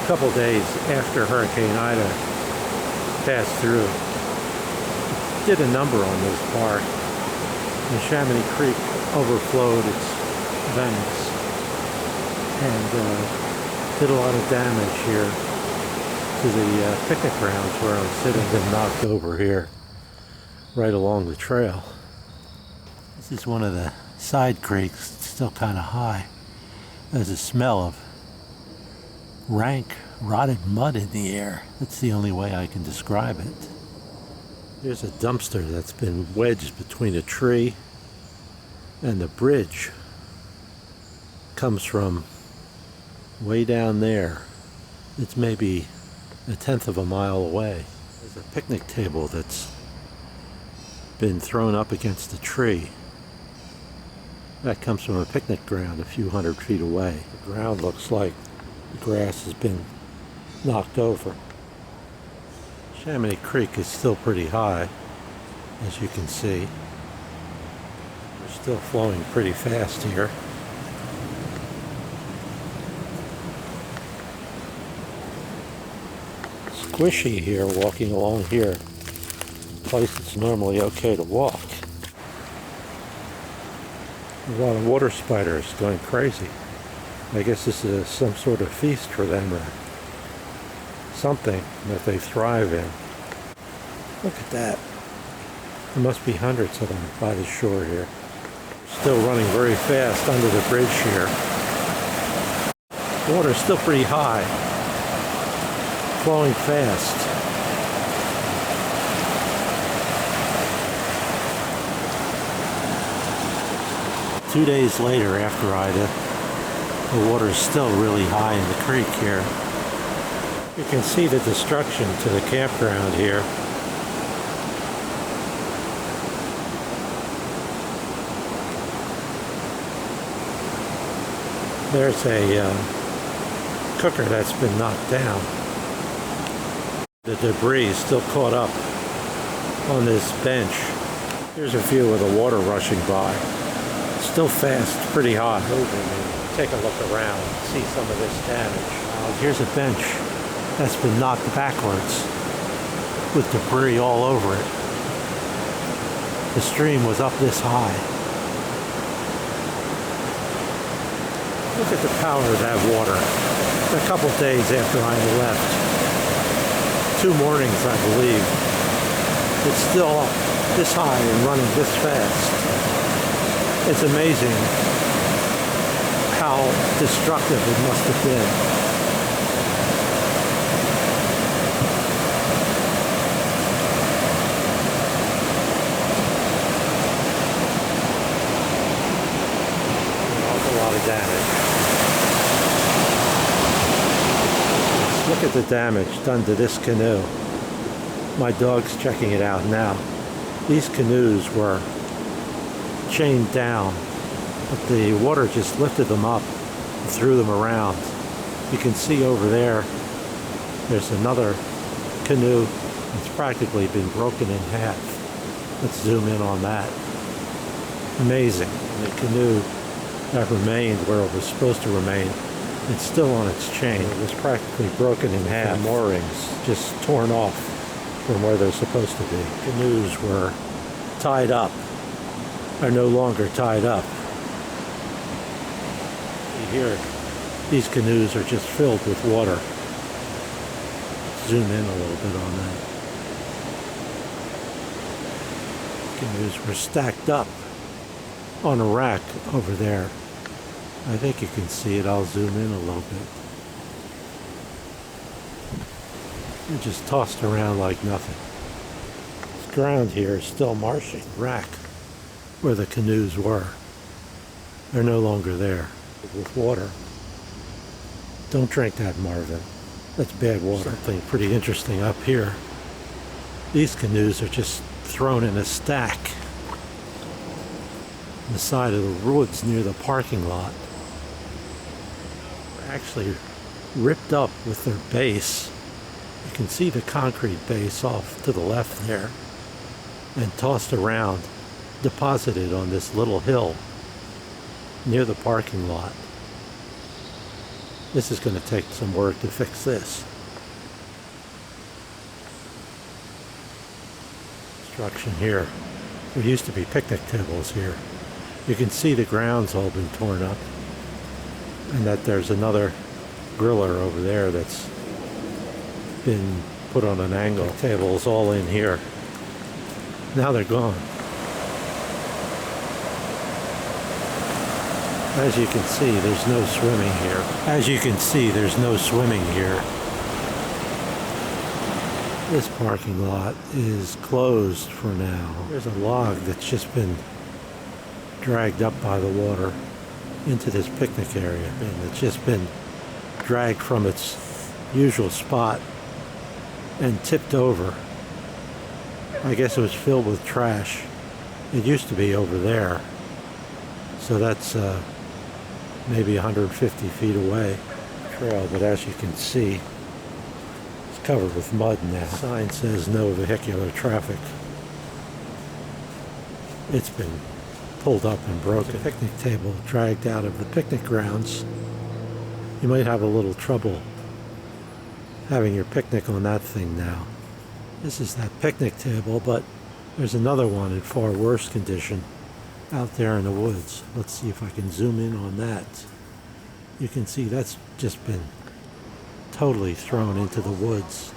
A couple days after Hurricane Ida passed through, did a number on this park. The Chamonix Creek overflowed its vents and did a lot of damage here to the picnic grounds where I'm sitting. Been knocked over here right along the trail. This is one of the side creeks. It's still kind of high. There's a smell of rank, rotted mud in the air. That's the only way I can describe it. There's a dumpster that's been wedged between a tree and the bridge. Comes from way down there. It's maybe 1/10 of a mile away. There's a picnic table that's been thrown up against a tree. That comes from a picnic ground a few hundred feet away. The ground looks like the grass has been knocked over. Chamonix Creek is still pretty high, as you can see. We're still flowing pretty fast here. Squishy here, walking along here. A place that's normally okay to walk. A lot of water spiders going crazy. I guess this is some sort of feast for them or something that they thrive in. Look at that. There must be hundreds of them by the shore here. Still running very fast under the bridge here. The water's still pretty high. Flowing fast. Two days later after Ida, the water is still really high in the creek here. You can see the destruction to the campground here. There's a cooker that's been knocked down. The debris is still caught up on this bench. Here's a view of the water rushing by. Still fast, pretty hot. Take a look around, see some of this damage. Here's a bench that's been knocked backwards with debris all over it. The stream was up this high. Look at the power of that water. A couple days after I left, 2 mornings I believe, it's still up this high and running this fast. It's amazing how destructive it must have been. An awful lot of damage. Let's look at the damage done to this canoe. My dog's checking it out now. These canoes were chained down, but the water just lifted them up and threw them around. You can see over there, there's another canoe that's practically been broken in half. Let's zoom in on that. Amazing. The canoe that remained where it was supposed to remain, it's still on its chain. It was practically broken in half. The moorings just torn off from where they're supposed to be. Canoes were tied up, are no longer tied up. You hear these canoes are just filled with water. Zoom in a little bit on that. Canoes were stacked up on a rack over there. I think you can see it. I'll zoom in a little bit. They're just tossed around like nothing. This ground here is still marshy. Rack where the canoes were. They're no longer there. With water. Don't drink that, Marvin. That's bad water. Something pretty interesting up here. These canoes are just thrown in a stack on the side of the woods near the parking lot. They're actually ripped up with their base. You can see the concrete base off to the left there, and tossed around, deposited on this little hill near the parking lot. This is going to take some work to fix this. Construction here. There used to be picnic tables here. You can see the ground's all been torn up, and that there's another griller over there that's been put on an angle. The table's all in here. Now they're gone. As you can see, there's no swimming here. As you can see, there's no swimming here. This parking lot is closed for now. There's a log that's just been dragged up by the water into this picnic area, and it's just been dragged from its usual spot and tipped over. I guess it was filled with trash. It used to be over there, so that's maybe 150 feet away trail, but as you can see, it's covered with mud now. The sign says no vehicular traffic. It's been pulled up and broken. The picnic table dragged out of the picnic grounds. You might have a little trouble having your picnic on that thing now. This is that picnic table, but there's another one in far worse condition out there in the woods. Let's see if I can zoom in on that. You can see that's just been totally thrown into the woods.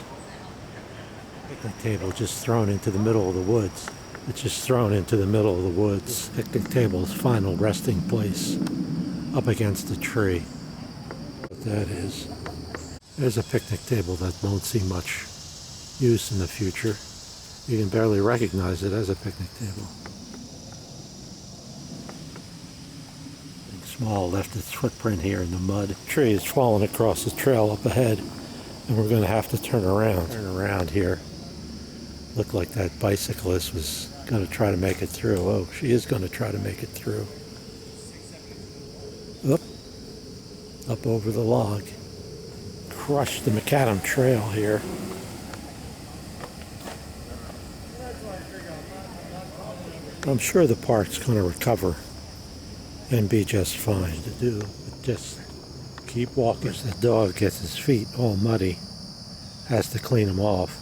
Picnic table just thrown into the middle of the woods. It's just thrown into the middle of the woods. Picnic table's final resting place up against a tree. What that is. There's a picnic table that won't see much use in the future. You can barely recognize it as a picnic table. Small left its footprint here in the mud. The tree is fallen across the trail up ahead, and we're going to have to turn around here. Looked like that bicyclist was going to try to make it through. Oh, she is going to try to make it through. Up over the log. Crushed the macadam trail here. I'm sure the park's going to recover and be just fine to do. But just keep walking. The dog gets his feet all muddy, has to clean them off.